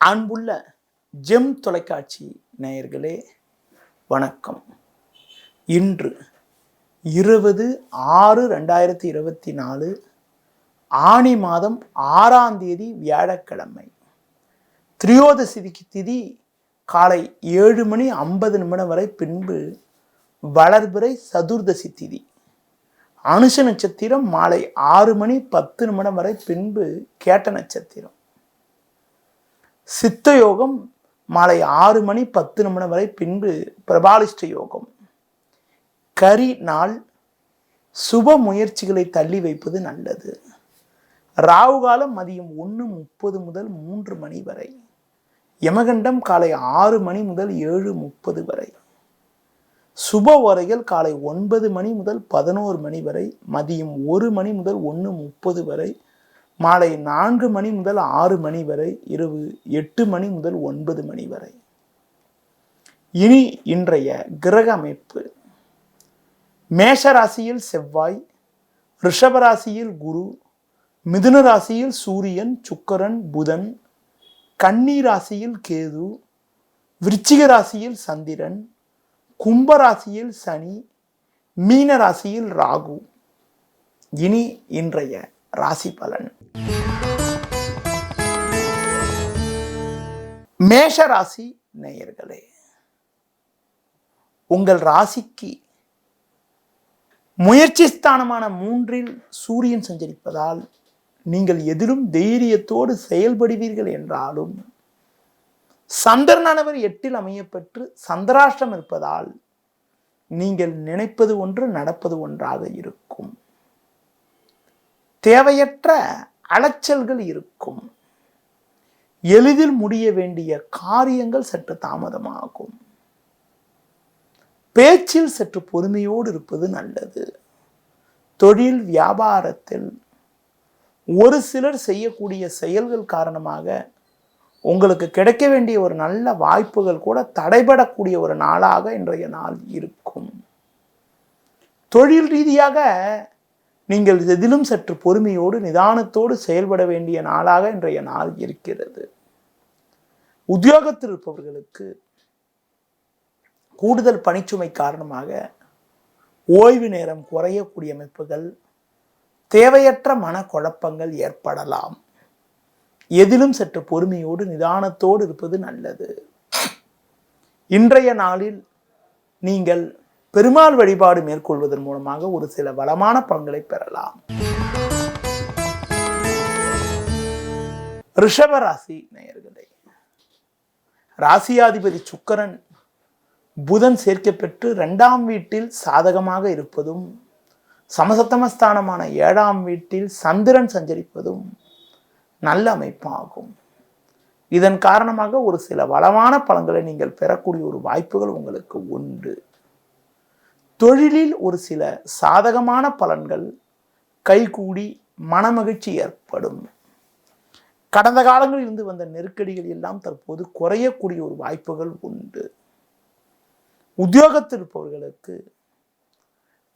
அன்புள்ள ஜெம் தொலைக்காட்சி நேயர்களே வணக்கம். இன்று 20/6/2024 ஆனி மாதம் 6ஆம் தேதி வியாழக்கிழமை. திரியோதசி திதி காலை 7:50 வரை, பின்பு வளர்பிறை சதுர்தசி திதி. அனுஷ நட்சத்திரம் மாலை 6:10 வரை, பின்பு கேட்ட நட்சத்திரம். சித்த யோகம் மாலை 6:10 வரை, பின்பு பிரபாலிஷ்ட யோகம். கரி நாள். சுப முயற்சிகளை தள்ளி வைப்பது நல்லது. ராகு காலம் மதியம் 1:30 முதல் 3 மணி வரை. யமகண்டம் காலை 6 மணி முதல் 7:30 வரை. சுப வரைகள் காலை 9 மணி முதல் 11 மணி வரை, மதியம் 1 மணி முதல் 1:30 வரை, மாலை 4 மணி முதல் 6 மணி வரை, இரவு 8 மணி முதல் 9 மணி வரை. இனி இன்றைய கிரக அமைப்பு. மேஷ ராசியில் செவ்வாய், ரிஷப ராசியில் குரு, மிதுன ராசியில் சூரியன், சுக்கிரன், புதன், கன்னி ராசியில் கேது, விருச்சிக ராசியில் சந்திரன், கும்ப ராசியில் சனி, மீன ராசியில் ராகு. இனி இன்றைய ராசி பலன். மேஷ ராசி நேயர்களே, உங்கள் ராசிக்கு முயற்சி ஸ்தானமான 3இல் சூரியன் சஞ்சரிப்பதால் நீங்கள் எதிலும் தைரியத்தோடு செயல்படுவீர்கள் என்றாலும், சந்திரனானவர் 8இல் அமையப்பெற்று சந்திராஷ்டம் இருப்பதால் நீங்கள் நினைப்பது ஒன்று நடப்பது ஒன்றாக இருக்கும். தேவையற்ற அலைச்சல்கள் இருக்கும். எளிதில் முடிய வேண்டிய காரியங்கள் சற்று தாமதமாகும். பேச்சில் சற்று பொறுமையோடு இருப்பது நல்லது. தொழில் வியாபாரத்தில் ஒரு சிலர் செய்யக்கூடிய செயல்கள் காரணமாக உங்களுக்கு கிடைக்க வேண்டிய ஒரு நல்ல வாய்ப்புகள் கூட தடைபடக்கூடிய ஒரு நாளாக இன்றைய நாள் இருக்கும். தொழில் ரீதியாக நீங்கள் எதிலும் சற்று பொறுமையோடு நிதானத்தோடு செயல்பட வேண்டிய நாளாக இன்றைய நாள் இருக்கிறது. உத்தியோகத்தில் இருப்பவர்களுக்கு கூடுதல் பணிச்சுமை காரணமாக ஓய்வு நேரம் குறையக்கூடிய அமைப்புகள், தேவையற்ற மனக்குழப்பங்கள் ஏற்படலாம். எதிலும் சற்று பொறுமையோடு நிதானத்தோடு இருப்பது நல்லது. இன்றைய நாளில் நீங்கள் பெருமாள் வழிபாடு மேற்கொள்வதன் மூலமாக ஒரு சில வளமான பலன்களை பெறலாம். ரிஷப ராசி நேயர்களே, ராசியாதிபதி சுக்கிரன் புதன் சேர்க்கப்பெற்று 2ஆம் வீட்டில் சாதகமாக இருப்பதும், சமசப்தமஸ்தானமான 7ஆம் வீட்டில் சந்திரன் சஞ்சரிப்பதும் நல்ல அமைப்பாகும். இதன் காரணமாக ஒரு சில வளமான பலன்களை நீங்கள் பெறக்கூடிய ஒரு வாய்ப்புகள் உங்களுக்கு உண்டு. தொழிலில் ஒரு சில சாதகமான பலன்கள் கைகூடி மனமகிழ்ச்சி ஏற்படும். கடந்த காலங்களில் இருந்து வந்த நெருக்கடிகள் எல்லாம் தற்போது குறையக்கூடிய ஒரு வாய்ப்புகள் உண்டு. உத்தியோகத்தில் இருப்பவர்களுக்கு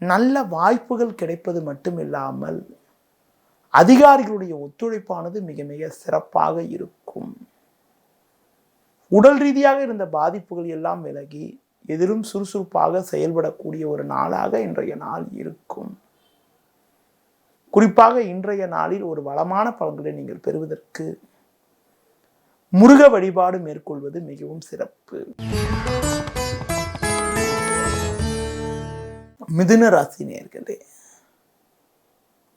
நல்ல வாய்ப்புகள் கிடைப்பது மட்டுமில்லாமல் அதிகாரிகளுடைய ஒத்துழைப்பானது மிக மிக சிறப்பாக இருக்கும். உடல் ரீதியாக இருந்த பாதிப்புகள் எல்லாம் விலகி எதிலும் சுறுசுறுப்பாக செயல்படக்கூடிய ஒரு நாளாக இன்றைய நாள் இருக்கும். குறிப்பாக இன்றைய நாளில் ஒரு வளமான பலன்களை நீங்கள் பெறுவதற்கு முருக வழிபாடு மேற்கொள்வது மிகவும் சிறப்பு. மிதுன ராசி நேயர்களே,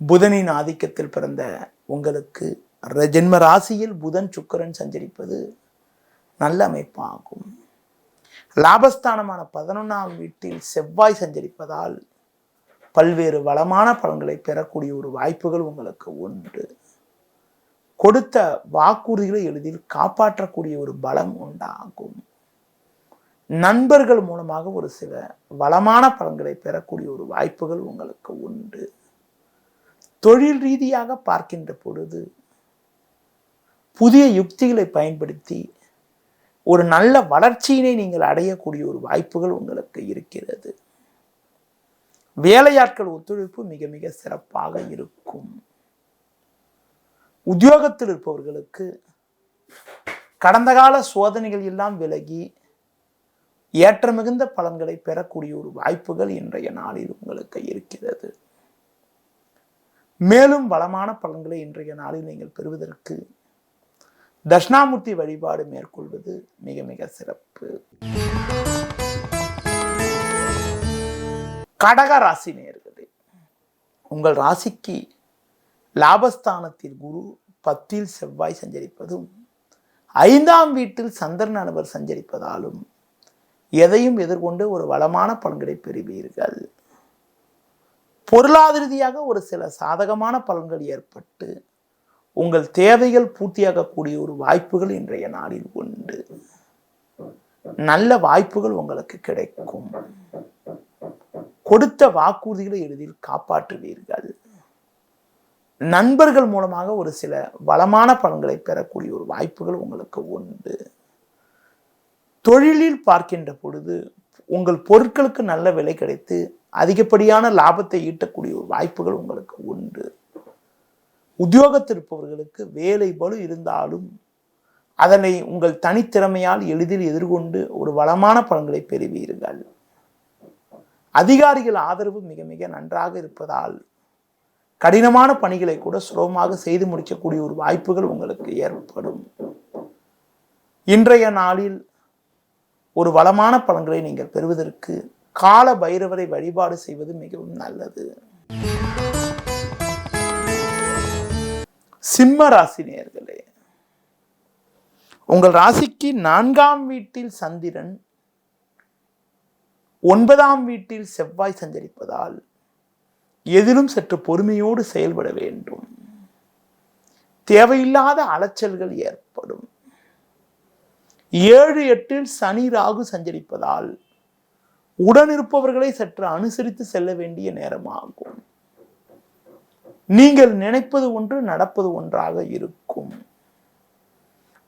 புதனின் ஆதிக்கத்தில் பிறந்த உங்களுக்கு ஜென்ம ராசியில் புதன் சுக்கிரன் சஞ்சரிப்பது நல்ல அமைப்பாகும். லாபஸ்தானமான 11ஆம் வீட்டில் செவ்வாய் சஞ்சரிப்பதால் பல்வேறு வளமான பலன்களை பெறக்கூடிய ஒரு வாய்ப்புகள் உங்களுக்கு உண்டு. கொடுத்த வாக்குறுதிகளை எளிதில் காப்பாற்றக்கூடிய ஒரு பலம் உண்டாகும். நண்பர்கள் மூலமாக ஒரு சில வளமான பலன்களை பெறக்கூடிய ஒரு வாய்ப்புகள் உங்களுக்கு உண்டு. தொழில் ரீதியாக பார்க்கின்ற பொழுது புதிய யுக்திகளை பயன்படுத்தி ஒரு நல்ல வளர்ச்சியினை நீங்கள் அடையக்கூடிய ஒரு வாய்ப்புகள் உங்களுக்கு இருக்கிறது. வேலையாட்கள் ஒத்துழைப்பு மிக மிக சிறப்பாக இருக்கும். உத்தியோகத்தில் இருப்பவர்களுக்கு கடந்த கால சோதனைகள் எல்லாம் விலகி ஏற்ற மிகுந்த பலன்களை பெறக்கூடிய ஒரு வாய்ப்புகள் இன்றைய நாளில் உங்களுக்கு இருக்கிறது. மேலும் வளமான பலன்களை இன்றைய நாளில் நீங்கள் பெறுவதற்கு தட்சிணாமூர்த்தி வழிபாடு மேற்கொள்வது மிக மிக சிறப்பு. கடக ராசி நேயர்களே, உங்கள் ராசிக்கு லாபஸ்தானத்தில் குரு, 10ல் செவ்வாய் சஞ்சரிப்பதும் 5ஆம் வீட்டில் சந்திரன் அனுவர் சஞ்சரிப்பதாலும் எதையும் எதிர்கொண்டு ஒரு வளமான பலன்களை பெறுவீர்கள். பொருளாதார ரீதியாக ஒரு சில சாதகமான பலன்கள் ஏற்பட்டு உங்கள் தேவைகள் பூர்த்தியாகக்கூடிய ஒரு வாய்ப்புகள் இன்றைய நாளில் உண்டு. நல்ல வாய்ப்புகள் உங்களுக்கு கிடைக்கும். கொடுத்த வாக்குறுதிகளை எளிதில் காப்பாற்றுவீர்கள். நண்பர்கள் மூலமாக ஒரு சில வளமான பலன்களை பெறக்கூடிய ஒரு வாய்ப்புகள் உங்களுக்கு உண்டு. தொழிலில் பார்க்கின்ற பொழுது உங்கள் பொருட்களுக்கு நல்ல விலை கிடைத்து அதிகப்படியான லாபத்தை ஈட்டக்கூடிய ஒரு வாய்ப்புகள் உங்களுக்கு உண்டு. உத்தியோகத்தில் இருப்பவர்களுக்கு வேலை பளு இருந்தாலும் அதனை உங்கள் தனித்திறமையால் எளிதில் எதிர்கொண்டு ஒரு வளமான பலன்களை பெறுவீர்கள். அதிகாரிகள் ஆதரவு மிக மிக நன்றாக இருப்பதால் கடினமான பணிகளை கூட சுலபமாக செய்து முடிக்கக்கூடிய ஒரு வாய்ப்புகள் உங்களுக்கு ஏற்படும். இன்றைய நாளில் ஒரு வளமான பலன்களை நீங்கள் பெறுவதற்கு கால பைரவரை வழிபாடு செய்வது மிகவும் நல்லது. சிம்ம ராசி நேயர்களே, உங்கள் ராசிக்கு 4ஆம் வீட்டில் சந்திரன், 9ஆம் வீட்டில் செவ்வாய் சஞ்சரிப்பதால் எதிலும் சற்று பொறுமையோடு செயல்பட வேண்டும். தேவையில்லாத அலைச்சல்கள் ஏற்படும். 7, 8ல் சனி ராகு சஞ்சரிப்பதால் உடனிருப்பவர்களை சற்று அனுசரித்து செல்ல வேண்டிய நேரமாகும். நீங்கள் நினைப்பது ஒன்று, நடப்பது ஒன்றாக இருக்கும்.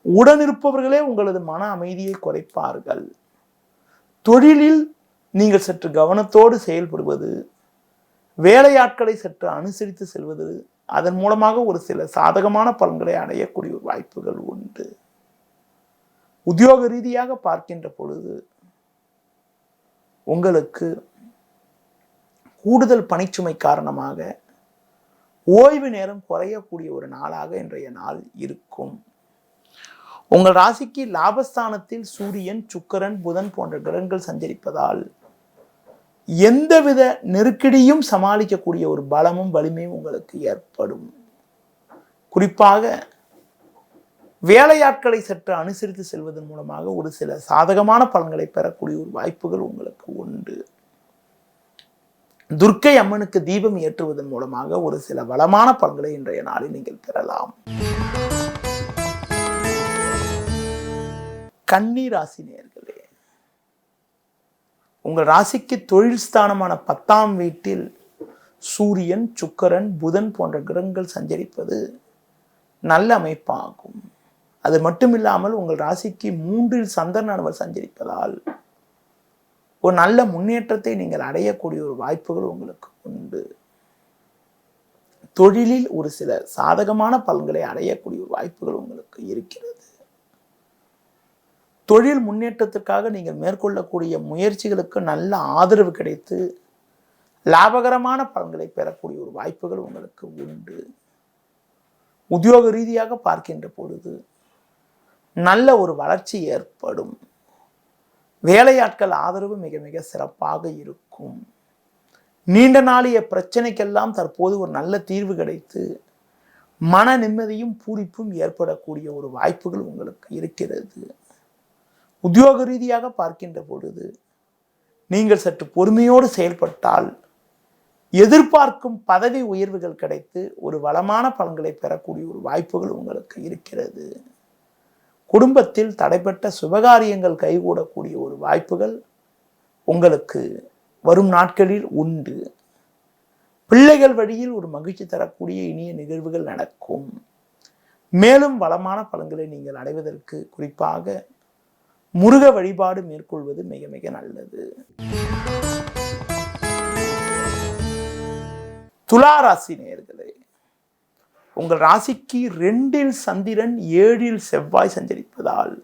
உடனிருப்பவர்களே உங்களது மன அமைதியை குறைப்பார்கள். தொழிலில் நீங்கள் சற்று கவனத்தோடு செயல்படுவது, வேலையாட்களை சற்று அனுசரித்து செல்வது, அதன் மூலமாக ஒரு சில சாதகமான பலன்களை அடையக்கூடிய வாய்ப்புகள் உண்டு. உத்தியோக ரீதியாக பார்க்கின்ற பொழுது உங்களுக்கு கூடுதல் பணிச்சுமை காரணமாக ஓய்வு நேரம் குறையக்கூடிய ஒரு நாளாக இன்றைய நாள் இருக்கும். உங்கள் ராசிக்கு லாபஸ்தானத்தில் சூரியன், சுக்கிரன், புதன் போன்ற கிரகங்கள் சஞ்சரிப்பதால் எந்தவித நெருக்கடியும் சமாளிக்கக்கூடிய ஒரு பலமும் வலிமையும் உங்களுக்கு ஏற்படும். குறிப்பாக வேலையாட்களை சற்று அனுசரித்து செல்வதன் மூலமாக ஒரு சில சாதகமான பலன்களை பெறக்கூடிய ஒரு வாய்ப்புகள் உங்களுக்கு உண்டு. துர்க்கை அம்மனுக்கு தீபம் ஏற்றுவதன் மூலமாக ஒரு சில வளமான பலன்களை இன்றைய நாளில் நீங்கள் பெறலாம். கன்னி ராசி நேயர்களே, உங்கள் ராசிக்கு தொழில் ஸ்தானமான 10ஆம் வீட்டில் சூரியன், சுக்கிரன், புதன் போன்ற கிரகங்கள் சஞ்சரிப்பது நல்ல அமைப்பாகும். அது மட்டுமில்லாமல் உங்கள் ராசிக்கு 3ல் சந்திரன் அனுவர் சஞ்சரிப்பதால் ஒரு நல்ல முன்னேற்றத்தை நீங்கள் அடையக்கூடிய ஒரு வாய்ப்புகள் உங்களுக்கு உண்டு. தொழிலில் ஒரு சில சாதகமான பலன்களை அடையக்கூடிய ஒரு வாய்ப்புகள் உங்களுக்கு இருக்கிறது. தொழில் முன்னேற்றத்திற்காக நீங்கள் மேற்கொள்ளக்கூடிய முயற்சிகளுக்கு நல்ல ஆதரவு கிடைத்து லாபகரமான பலன்களை பெறக்கூடிய ஒரு வாய்ப்புகள் உங்களுக்கு உண்டு. உத்தியோக ரீதியாக பார்க்கின்ற பொழுது நல்ல ஒரு வளர்ச்சி ஏற்படும். வேலையாட்கள் ஆதரவு மிக மிக சிறப்பாக இருக்கும். நீண்ட நாளைய பிரச்சனைக்கெல்லாம் தற்போது ஒரு நல்ல தீர்வு கிடைத்து மன நிம்மதியும் பூரிப்பும் ஏற்படக்கூடிய ஒரு வாய்ப்புகள் உங்களுக்கு இருக்கிறது. உத்தியோக ரீதியாக பார்க்கின்ற பொழுது நீங்கள் சற்று பொறுமையோடு செயல்பட்டால் எதிர்பார்க்கும் பதவி உயர்வுகள் கிடைத்து ஒரு வளமான பலன்களை பெறக்கூடிய ஒரு வாய்ப்புகள் உங்களுக்கு இருக்கிறது. குடும்பத்தில் தடைப்பட்ட சுபகாரியங்கள் கைகூடக்கூடிய ஒரு வாய்ப்புகள் உங்களுக்கு வரும் நாட்களில் உண்டு. பிள்ளைகள் வழியில் ஒரு மகிழ்ச்சி தரக்கூடிய இனிய நிகழ்வுகள் நடக்கும். மேலும் வளமான பலன்களை நீங்கள் அடைவதற்கு குறிப்பாக முருக வழிபாடு மேற்கொள்வது மிக மிக நல்லது. துலா ராசி நேயர்களே, உங்கள் ராசிக்கு 2ல் சந்திரன் 7ல் செவ்வாய் சஞ்சரிப்பதால்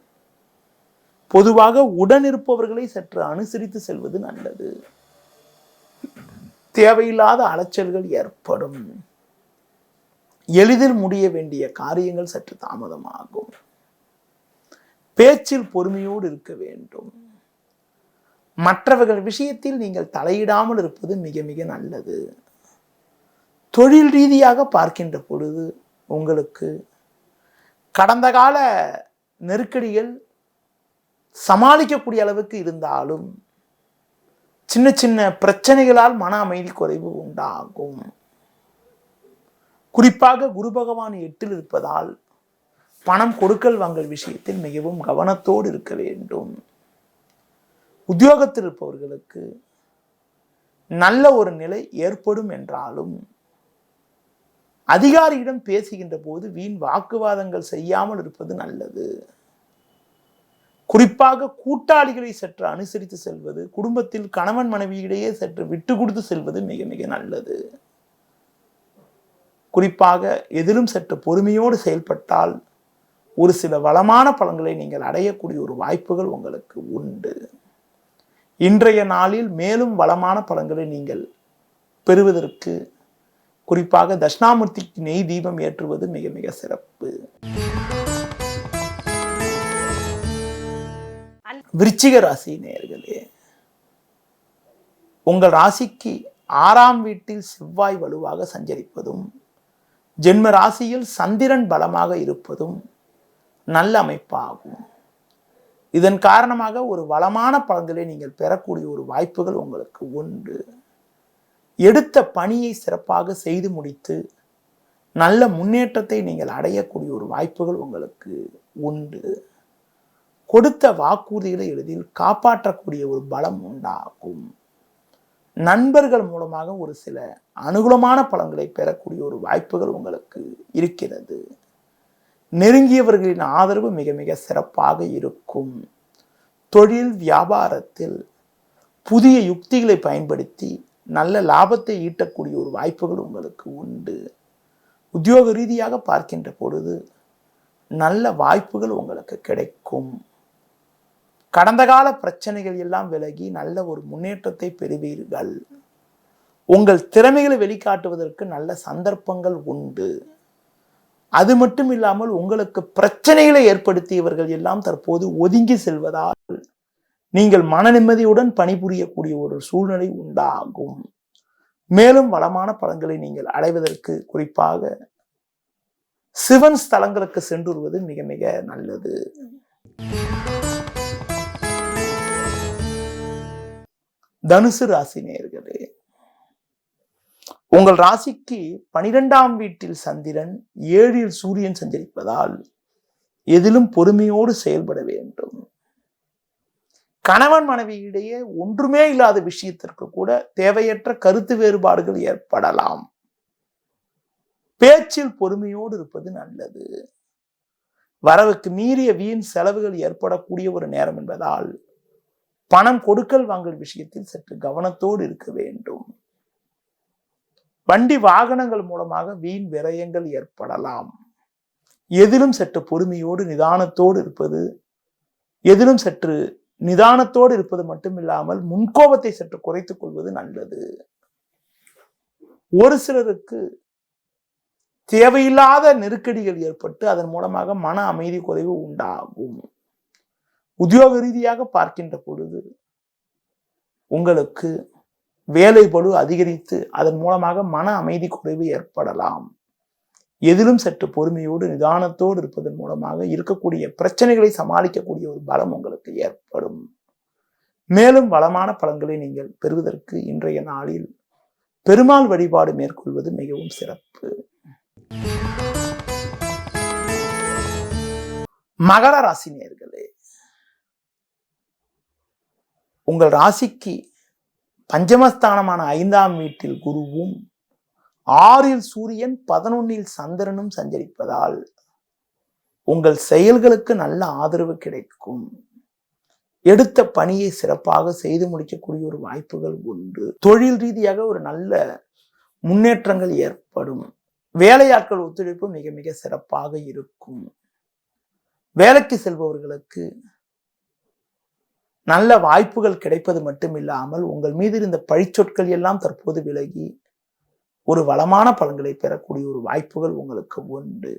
பொதுவாக உடனிருப்பவர்களை சற்று அனுசரித்து செல்வது நல்லது. தேவையில்லாத அலைச்சல்கள் ஏற்படும். எளிதில் முடிய வேண்டிய காரியங்கள் சற்று தாமதமாகும். பேச்சில் பொறுமையோடு இருக்க வேண்டும். மற்றவர்கள் விஷயத்தில் நீங்கள் தலையிடாமல் இருப்பது மிக மிக நல்லது. தொழில் ரீதியாக பார்க்கின்ற பொழுது உங்களுக்கு கடந்த கால நெருக்கடிகள் சமாளிக்கக்கூடிய அளவுக்கு இருந்தாலும் சின்ன சின்ன பிரச்சனைகளால் மன அமைதி குறைவு உண்டாகும். குறிப்பாக குரு பகவான் 8ல் இருப்பதால் பணம் கொடுக்கல் வாங்கல் விஷயத்தில் மிகவும் கவனத்தோடு இருக்க வேண்டும். உத்தியோகத்தில் இருப்பவர்களுக்கு நல்ல ஒரு நிலை ஏற்படும் என்றாலும் அதிகாரியிடம் பேசுகின்ற போது வீண் வாக்குவாதங்கள் செய்யாமல் இருப்பது நல்லது. குறிப்பாக கூட்டாளிகளை சற்று அனுசரித்து செல்வது, குடும்பத்தில் கணவன் மனைவியிடையே சற்று விட்டு கொடுத்து செல்வது மிக மிக நல்லது. குறிப்பாக எதிலும் சற்று பொறுமையோடு செயல்பட்டால் ஒரு சில வளமான பலன்களை நீங்கள் அடையக்கூடிய ஒரு வாய்ப்புகள் உங்களுக்கு உண்டு. இன்றைய நாளில் மேலும் வளமான பலன்களை நீங்கள் பெறுவதற்கு குறிப்பாக தட்சிணாமூர்த்திக்கு நெய் தீபம் ஏற்றுவது மிக மிக சிறப்பு. விருச்சிக ராசி நேயர்களே, உங்கள் ராசிக்கு 6ஆம் வீட்டில் செவ்வாய் வலுவாக சஞ்சரிப்பதும் ஜென்ம ராசியில் சந்திரன் பலமாக இருப்பதும் நல்ல அமைப்பாகும். இதன் காரணமாக ஒரு வளமான பலன்களை நீங்கள் பெறக்கூடிய ஒரு வாய்ப்புகள் உங்களுக்கு உண்டு. எடுத்த பணியை சிறப்பாக செய்து முடித்து நல்ல முன்னேற்றத்தை நீங்கள் அடையக்கூடிய ஒரு வாய்ப்புகள் உங்களுக்கு உண்டு. கொடுத்த வாக்குறுதிகளை எளிதில் காப்பாற்றக்கூடிய ஒரு பலம் உண்டாகும். நண்பர்கள் மூலமாக ஒரு சில அனுகூலமான பலன்களை பெறக்கூடிய ஒரு வாய்ப்புகள் உங்களுக்கு இருக்கிறது. நெருங்கியவர்களின் ஆதரவு மிக மிக சிறப்பாக இருக்கும். தொழில் வியாபாரத்தில் புதிய யுக்திகளை பயன்படுத்தி நல்ல லாபத்தை ஈட்டக்கூடிய ஒரு வாய்ப்புகள் உங்களுக்கு உண்டு. உத்தியோக ரீதியாக பார்க்கின்ற பொழுது நல்ல வாய்ப்புகள் உங்களுக்கு கிடைக்கும். கடந்த கால பிரச்சனைகள் எல்லாம் விலகி நல்ல ஒரு முன்னேற்றத்தை பெறுவீர்கள். உங்கள் திறமைகளை வெளிக்காட்டுவதற்கு நல்ல சந்தர்ப்பங்கள் உண்டு. அது மட்டும் இல்லாமல் உங்களுக்கு பிரச்சனைகளை ஏற்படுத்தியவர்கள் எல்லாம் தற்போது ஒதுங்கி செல்வதால் நீங்கள் மன நிம்மதியுடன் பணிபுரியக்கூடிய ஒரு சூழ்நிலை உண்டாகும். மேலும் வளமான பலன்களை நீங்கள் அடைவதற்கு குறிப்பாக சிவன் ஸ்தலங்களுக்கு சென்று வருவது மிக மிக நல்லது. தனுசு ராசி நேயர்களே, உங்கள் ராசிக்கு 12ஆம் வீட்டில் சந்திரன் 7ல் சூரியன் சஞ்சரிப்பதால் எதிலும் பொறுமையோடு செயல்பட வேண்டும். கணவன் மனைவியிடையே ஒன்றுமே இல்லாத விஷயத்திற்கு கூட தேவையற்ற கருத்து வேறுபாடுகள் ஏற்படலாம். பேச்சில் பொறுமையோடு இருப்பது நல்லது. வரவுக்கு மீறிய வீண் செலவுகள் ஏற்படக்கூடிய ஒரு நேரம் என்பதால் பணம் கொடுக்கல் வாங்கல் விஷயத்தில் சற்று கவனத்தோடு இருக்க வேண்டும். வண்டி வாகனங்கள் மூலமாக வீண் விரயங்கள் ஏற்படலாம். எதிலும் சற்று பொறுமையோடு நிதானத்தோடு இருப்பது மட்டுமில்லாமல் முன்கோபத்தை சற்று குறைத்துக் கொள்வது நல்லது. ஒரு சிலருக்கு தேவையில்லாத நெருக்கடிகள் ஏற்பட்டு அதன் மூலமாக மன அமைதி குறைவு உண்டாகும். உத்தியோக ரீதியாக பார்க்கின்ற பொழுது உங்களுக்கு வேலை பளு அதிகரித்து அதன் மூலமாக மன அமைதி குறைவு ஏற்படலாம். எதிலும் சற்று பொறுமையோடு நிதானத்தோடு இருப்பதன் மூலமாக இருக்கக்கூடிய பிரச்சனைகளை சமாளிக்கக்கூடிய ஒரு பலம் உங்களுக்கு ஏற்படும். மேலும் வளமான பலன்களை நீங்கள் பெறுவதற்கு இன்றைய நாளில் பெருமாள் வழிபாடு மேற்கொள்வது மிகவும் சிறப்பு. மகர ராசி நேயர்களே, உங்கள் ராசிக்கு பஞ்சமஸ்தானமான 5ஆம் வீட்டில் குருவும் 6ல் சூரியன் 11ல் சந்திரனும் சஞ்சரிப்பதால் உங்கள் செயல்களுக்கு நல்ல ஆதரவு கிடைக்கும். எடுத்த பணியை சிறப்பாக செய்து முடிக்கக்கூடிய ஒரு வாய்ப்புகள் உண்டு. தொழில் ரீதியாக ஒரு நல்ல முன்னேற்றங்கள் ஏற்படும். வேலையாட்கள் ஒத்துழைப்பு மிக மிக சிறப்பாக இருக்கும். வேலைக்கு செல்பவர்களுக்கு நல்ல வாய்ப்புகள் கிடைப்பது மட்டுமில்லாமல் உங்கள் மீது இருந்த பழிச்சொற்கள் எல்லாம் தற்போது விலகி ஒரு வளமான பலன்களை பெறக்கூடிய ஒரு வாய்ப்புகள் உங்களுக்கு உண்டு.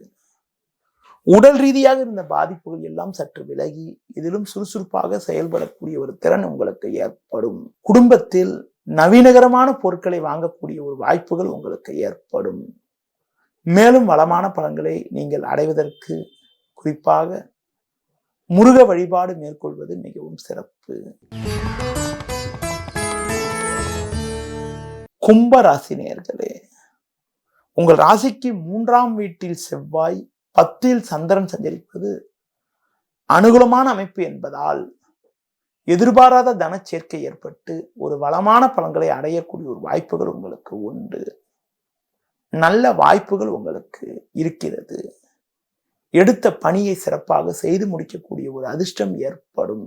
உடல் ரீதியாக இருந்த பாதிப்புகள் எல்லாம் சற்று விலகி இதிலும் சுறுசுறுப்பாக செயல்படக்கூடிய ஒரு திறன் உங்களுக்கு ஏற்படும். குடும்பத்தில் நவீனகரமான பொருட்களை வாங்கக்கூடிய ஒரு வாய்ப்புகள் உங்களுக்கு ஏற்படும். மேலும் வளமான பலன்களை நீங்கள் அடைவதற்கு குறிப்பாக முருக வழிபாடு மேற்கொள்வது மிகவும் சிறப்பு. கும்ப ராசி நேயர்களே, உங்கள் ராசிக்கு 3ஆம் வீட்டில் செவ்வாய், 10ல் சந்திரன் சஞ்சரிப்பது அனுகூலமான அமைப்பு என்பதால் எதிர்பாராத தன சேர்க்கை ஏற்பட்டு ஒரு வளமான பலன்களை அடையக்கூடிய ஒரு வாய்ப்புகள் உங்களுக்கு உண்டு. நல்ல வாய்ப்புகள் உங்களுக்கு இருக்கிறது. எடுத்த பணியை சிறப்பாக செய்து முடிக்கக்கூடிய ஒரு அதிர்ஷ்டம் ஏற்படும்.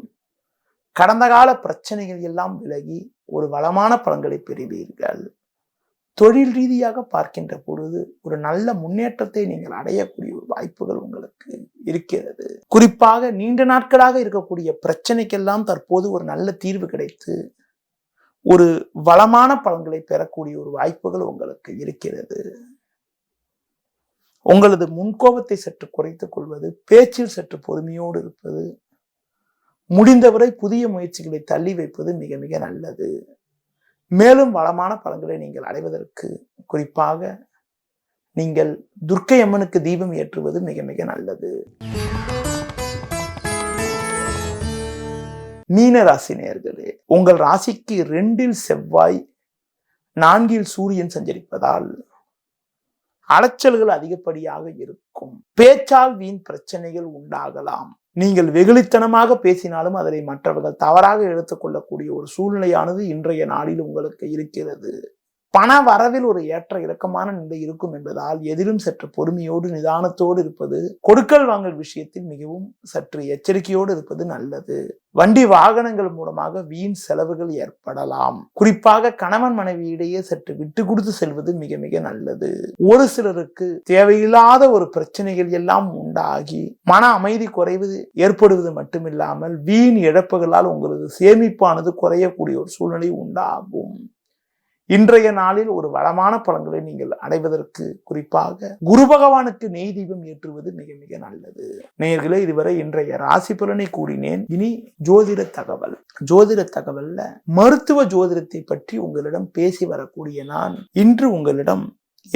கடந்த கால பிரச்சனைகள் எல்லாம் விலகி ஒரு வளமான பலன்களை பெறுவீர்கள். தொழில் ரீதியாக பார்க்கின்ற பொழுது ஒரு நல்ல முன்னேற்றத்தை நீங்கள் அடையக்கூடிய ஒரு வாய்ப்புகள் உங்களுக்கு இருக்கிறது. குறிப்பாக நீண்ட நாட்களாக இருக்கக்கூடிய பிரச்சனைக்கெல்லாம் தற்போது ஒரு நல்ல தீர்வு கிடைத்து ஒரு வளமான பலன்களை பெறக்கூடிய ஒரு வாய்ப்புகள் உங்களுக்கு இருக்கிறது. உங்களது முன்கோபத்தை சற்று குறைத்துக் கொள்வது, பேச்சில் சற்று பொறுமையோடு இருப்பது, முடிந்தவரை புதிய முயற்சிகளை தள்ளி வைப்பது மிக மிக நல்லது. மேலும் வளமான பலன்களை நீங்கள் அடைவதற்கு குறிப்பாக நீங்கள் துர்க்கை அம்மனுக்கு தீபம் ஏற்றுவது மிக மிக நல்லது. மீன ராசி நேயர்களே, உங்கள் ராசிக்கு 2ல் செவ்வாய், 4ல் சூரியன் சஞ்சரிப்பதால் அலைச்சல்கள் அதிகப்படியாக இருக்கும். பேச்சால் வீண் பிரச்சனைகள் உண்டாகலாம். நீங்கள் வெகுளித்தனமாக பேசினாலும் அதனை மற்றவர்கள் தவறாக எடுத்துக்கொள்ளக்கூடிய ஒரு சூழ்நிலையானது இன்றைய நாளில் உங்களுக்கு இருக்கிறது. பண வரவில் ஒரு ஏற்ற இறக்கமான நிலை இருக்கும் என்பதால் எதிலும் சற்று பொறுமையோடு நிதானத்தோடு இருப்பது, கொடுக்கல் வாங்கல் விஷயத்தில் மிகவும் சற்று எச்சரிக்கையோடு இருப்பது நல்லது. வண்டி வாகனங்கள் மூலமாக வீண் செலவுகள் ஏற்படலாம். குறிப்பாக கணவன் மனைவியிடையே சற்று விட்டு கொடுத்து செல்வது மிக மிக நல்லது. ஒரு சிலருக்கு தேவையில்லாத ஒரு பிரச்சனைகள் எல்லாம் உண்டாகி மன அமைதி குறைவது ஏற்படுவது மட்டுமில்லாமல் வீண் இழப்புகளால் உங்களது சேமிப்பானது குறையக்கூடிய ஒரு சூழ்நிலை உண்டாகும். இன்றைய நாளில் ஒரு வளமான பலன்களை நீங்கள் அடைவதற்கு குறிப்பாக குரு பகவானுக்கு நெய் தீபம் ஏற்றுவது மிக மிக நல்லது. நேயர்களே, இதுவரை இன்றைய ராசி பலனை கூறினேன். இனி ஜோதிட தகவல். ஜோதிட தகவல்ல மருத்துவ ஜோதிடத்தை பற்றி உங்களிடம் பேசி வரக்கூடிய நான் இன்று உங்களிடம்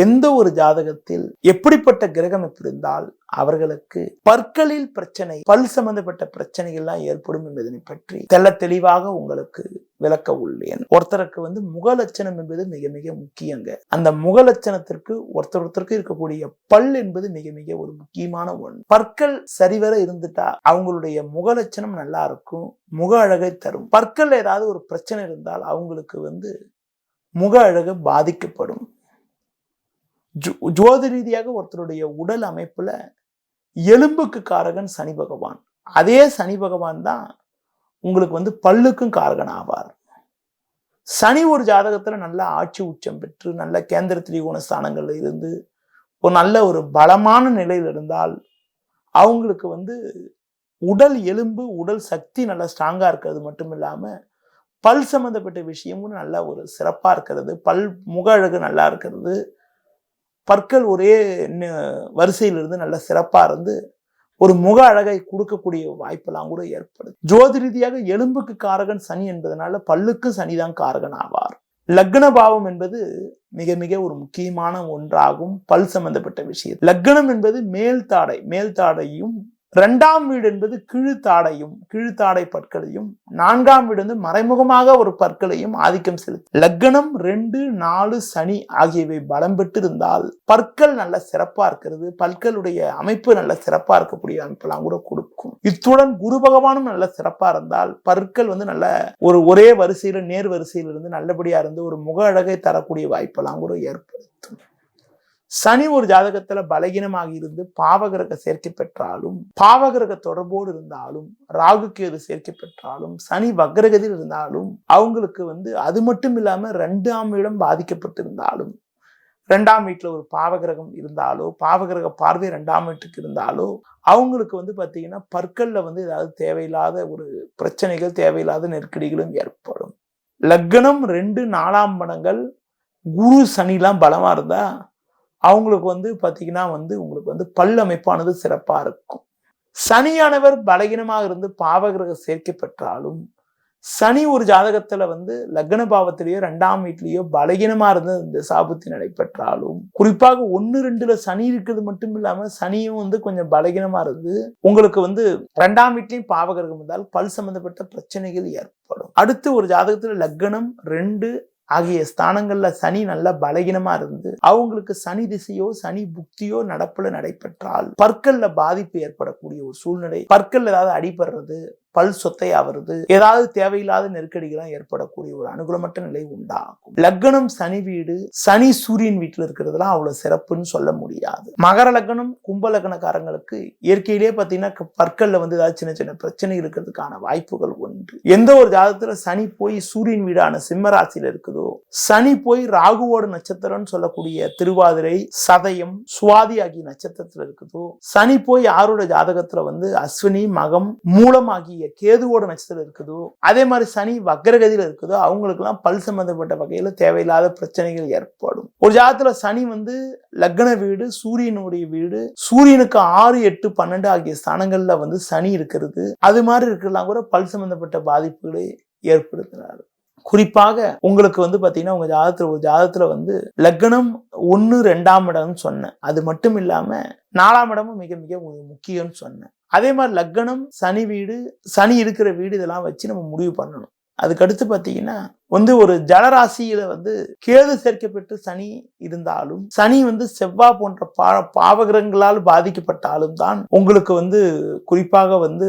எந்த ஒரு ஜாதகத்தில் எப்படிப்பட்ட கிரகம் இருந்தால் அவர்களுக்கு பற்களில் பிரச்சனை, பல் சம்பந்தப்பட்ட பிரச்சனைகள்லாம் ஏற்படும் என்பதனை பற்றி தெள்ள தெளிவாக உங்களுக்கு விளக்க உள்ளேன். ஒருத்தருக்கு முக லட்சணம் என்பது மிக மிக முக்கியங்க. அந்த முக லட்சணத்திற்கு ஒருத்தருக்கு இருக்கக்கூடிய பல் என்பது மிக மிக ஒரு முக்கியமான ஒன்று. பற்கள் சரிவர இருந்துட்டா அவங்களுடைய முக லட்சணம் நல்லா இருக்கும், முக அழகை தரும். பற்கள் ஏதாவது ஒரு பிரச்சனை இருந்தால் அவங்களுக்கு முக அழகு பாதிக்கப்படும். ஜோதி ரீதியாக ஒருத்தருடைய உடல் அமைப்புல எலும்புக்கு காரகன் சனி பகவான். அதே சனி பகவான் தான் உங்களுக்கு பல்லுக்கும் காரகன் ஆவார். சனி ஒரு ஜாதகத்துல நல்ல ஆட்சி உச்சம் பெற்று நல்ல கேந்திர திரிகோண ஸ்தானங்கள்ல இருந்து ஒரு நல்ல ஒரு பலமான நிலையில் இருந்தால் அவங்களுக்கு உடல் எலும்பு, உடல் சக்தி நல்லா ஸ்ட்ராங்கா இருக்கிறது மட்டும் இல்லாம பல் சம்பந்தப்பட்ட விஷயமும் நல்ல ஒரு சிறப்பா இருக்கிறது. முக அழகு நல்லா இருக்கிறது. பற்கள் ஒரே வரிசையிலிருந்து நல்ல சிறப்பா இருந்து ஒரு முக அழகை கொடுக்கக்கூடிய வாய்ப்பெல்லாம் கூட ஏற்படுது. ஜோதி ரீதியாக எலும்புக்கு காரகன் சனி என்பதனால பல்லுக்கும் சனிதான் காரகன் ஆவார். லக்ன பாவம் என்பது மிக மிக ஒரு முக்கியமான ஒன்றாகும். பல் சம்பந்தப்பட்ட விஷயம். லக்னம் என்பது மேல்தாடையும், 2ஆம் வீடு என்பது கீழ்த்தாடை பற்களையும், 4ஆம் வீடு மறைமுகமாக ஒரு பற்களையும் ஆதிக்கம் செலுத்தும். லக்னம் 2, 4 சனி ஆகியவை பலம் பெற்று இருந்தால் பற்கள் நல்ல சிறப்பா இருக்கிறது. பற்களுடைய அமைப்பு நல்ல சிறப்பா இருக்கக்கூடிய அமைப்பெல்லாம் கூட கொடுக்கும். இத்துடன் குரு பகவானும் நல்ல சிறப்பா இருந்தால் பற்கள் நல்ல ஒரே வரிசையில நேர் வரிசையில இருந்து நல்லபடியா இருந்து ஒரு முக அழகை தரக்கூடிய வாய்ப்பெல்லாம் கூட ஏற்படுத்தும். சனி ஒரு ஜாதகத்துல பலகீனமாக இருந்து பாவகிரக சேர்க்கை பெற்றாலும், பாவகிரக தொடர்போடு இருந்தாலும், ராகு கேது சேர்க்கை பெற்றாலும், சனி வக்ரகதியில் இருந்தாலும் அவங்களுக்கு அது மட்டும் இல்லாம 2ஆம் இடம் பாதிக்கப்பட்டிருந்தாலும், 2ஆம் வீட்டுல ஒரு பாவகிரகம் இருந்தாலோ, பாவகிரக பார்வை 2ஆம் வீட்டுக்கு இருந்தாலோ அவங்களுக்கு வந்து பாத்தீங்கன்னா பற்கள்ல வந்து ஏதாவது தேவையில்லாத ஒரு பிரச்சனைகள், தேவையில்லாத நெருக்கடிகளும் ஏற்படும். லக்னம் 2, 4ஆம் இடங்கள் குரு சனிலாம் பலமா இருந்தா அவங்களுக்கு வந்து பாத்தீங்கன்னா வந்து உங்களுக்கு வந்து பல் அமைப்பானது சிறப்பா இருக்கும். சனியானவர் பலகீனமாக இருந்து பாவகிரக சேர்க்கை பெற்றாலும், சனி ஒரு ஜாதகத்துல வந்து லக்ன பாவத்திலேயோ 2ஆம் வீட்லயோ பலகீனமா இருந்து இந்த சாபுத்தி நடைபெற்றாலும், குறிப்பாக 1, 2ல சனி இருக்கிறது மட்டும் இல்லாம சனியும் வந்து கொஞ்சம் பலகீனமா இருந்து உங்களுக்கு வந்து 2ஆம் வீட்லயும் பாவகிரகம் இருந்தால் பல் சம்பந்தப்பட்ட பிரச்சனைகள் ஏற்படும். அடுத்து ஒரு ஜாதகத்துல லக்னம் 2 ஆகிய ஸ்தானங்கள்ல சனி நல்லா பலகீனமா இருந்து அவங்களுக்கு சனி திசையோ சனி புக்தியோ நடப்புல நடைபெற்றால் பற்கள்ல பாதிப்பு ஏற்படக்கூடிய ஒரு சூழ்நிலை, பற்கள் ஏதாவது அடிபடுறது, பல் சொத்தையா வருது, ஏதாவது தேவையில்லாத நெருக்கடிகளாம் ஏற்படக்கூடிய ஒரு அனுகூலமற்ற நிலை உண்டாகும். லக்னம் சனி வீடு, சனி சூரியன் வீட்டுல இருக்கிறதுலாம் அவ்வளவு சிறப்புன்னு சொல்ல முடியாது. மகர லக்னம் கும்ப லக்னக்காரங்களுக்கு இயற்கையிலேயே பாத்தீங்கன்னா பற்கள்ல வந்து ஏதாவது சின்ன சின்ன பிரச்சனை இருக்கிறதுக்கான வாய்ப்புகள் உண்டு. எந்த ஒரு ஜாதகத்துல சனி போய் சூரியன் வீடான சிம்ம ராசியில இருக்குதோ, சனி போய் ராகுவோட நட்சத்திரம்னு சொல்லக்கூடிய திருவாதிரை, சதயம், சுவாதி ஆகிய நட்சத்திரத்துல இருக்குதோ, சனி போய் யாரோட ஜாதகத்துல வந்து அஸ்வினி, மகம், மூலம் ஆகிய கேதுவோட நட்சத்திரம் இருக்குதோ, அதே மாதிரி சனி வக்ரகதியில இருக்குதோ அவங்களுக்கு எல்லாம் பல் சம்பந்தப்பட்ட வகையில தேவையில்லாத பிரச்சனைகள் ஏற்படும். ஒரு ஜாதகத்துல சனி வந்து லக்ன வீடு, சூரியனுடைய வீடு, சூரியனுக்கு 6, 8, 12 ஆகிய ஸ்தானங்கள்ல வந்து சனி இருக்கிறது, அது மாதிரி இருக்கலாம் கூட பல் சம்பந்தப்பட்ட பாதிப்புகளை ஏற்படுத்துறாரு. குறிப்பாக உங்களுக்கு வந்து பாத்தீங்கன்னா உங்க ஜாதகத்துல வந்து லக்னம் 1, 2ஆம் இடம்னு சொன்னேன். அது மட்டும் இல்லாம 4ஆம் இடமும் மிக மிக முக்கியம்னு சொன்னேன். அதே மாதிரி லக்னம் சனி வீடு, சனி இருக்கிற வீடு இதெல்லாம் வச்சு நம்ம முடிவு பண்ணணும். அதுக்கடுத்து பாத்தீங்கன்னா வந்து ஒரு ஜலராசியில வந்து கேது சேர்க்கப்பட்டு சனி இருந்தாலும், சனி வந்து செவ்வாய் போன்ற பாவகிரகங்களால் பாதிக்கப்பட்டாலும் தான் உங்களுக்கு வந்து குறிப்பாக வந்து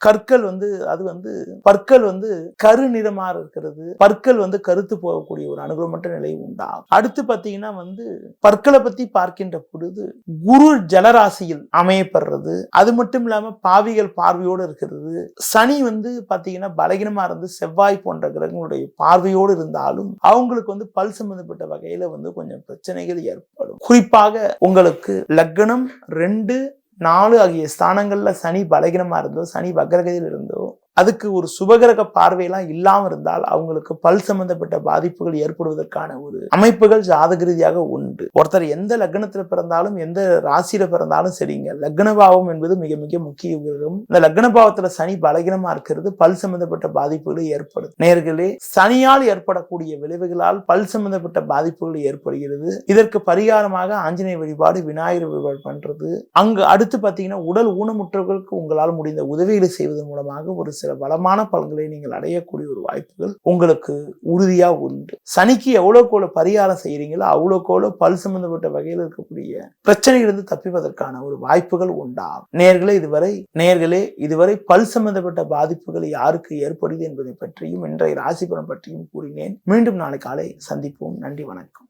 கற்கள் வந்து அது வந்து பற்கள் வந்து கரு நிறமா இருக்கிறது, பற்கள் வந்து கருத்து போகக்கூடிய ஒரு அனுகூலமற்ற நிலை உண்டாகும். அடுத்து பாத்தீங்கன்னா வந்து பற்களை பத்தி பார்க்கின்ற பொழுது குரு ஜலராசியில் அமையப்படுறது, அது மட்டும் இல்லாம பாவிகள் பார்வையோடு இருக்கிறது, சனி வந்து பாத்தீங்கன்னா பலகீனமா இருந்து செவ்வாய் போன்ற கிரகங்களுடைய பார்வையோடு இருந்தாலும் அவங்களுக்கு வந்து பல் சம்பந்தப்பட்ட வகையில வந்து கொஞ்சம் பிரச்சனைகள் ஏற்படும். குறிப்பாக உங்களுக்கு லக்னம் 2, 4 ஆகிய ஸ்தானங்கள்ல சனி பலகீனமா இருந்தோ, சனி வக்ரகதியில் இருந்தோ, அதுக்கு ஒரு சுபகிரக பார்வையெல்லாம் இல்லாம இருந்தால் அவங்களுக்கு பல் சம்பந்தப்பட்ட பாதிப்புகள் ஏற்படுவதற்கான ஒரு அமைப்புகள் ஜாதக ரீதியாக உண்டு. ஒருத்தர் எந்த லக்னத்துல பிறந்தாலும் எந்த ராசியில பிறந்தாலும் சரிங்க, லக்ன பாவம் என்பது மிக மிக முக்கிய கிரகம். இந்த லக்ன பாவத்துல சனி பலகீனமா இருக்கிறது பல் சம்பந்தப்பட்ட பாதிப்புகளை ஏற்படுது. நேர்களே, சனியால் ஏற்படக்கூடிய விளைவுகளால் பல் சம்பந்தப்பட்ட பாதிப்புகள் ஏற்படுகிறது. இதற்கு பரிகாரமாக ஆஞ்சநேய வழிபாடு, விநாயகர் வழிபாடு பண்றது, அங்கு அடுத்து பாத்தீங்கன்னா உடல் ஊனமுற்றவர்களுக்கு உங்களால் முடிந்த உதவிகளை செய்வதன் மூலமாக ஒரு சில பலமான பலன்களை நீங்கள் அடையக்கூடிய ஒரு வாய்ப்புகள் உங்களுக்கு உறுதியா உண்டு. சனிக்கு எவ்வளவுக்கு பரிகாரம் செய்யறீங்களோ அவ்வளவுக்கு பல் சம்பந்தப்பட்ட வகையில் இருக்கக்கூடிய பிரச்சனைகளிலிருந்து தப்பிப்பதற்கான ஒரு வாய்ப்புகள் உண்டாகும். நேயர்களே இதுவரை பல் சம்பந்தப்பட்ட பாதிப்புகள் யாருக்கு ஏற்படுது என்பதை பற்றியும் இன்றைய ராசி பலன் பற்றியும் கூறினேன். மீண்டும் நாளை காலை சந்திப்போம். நன்றி, வணக்கம்.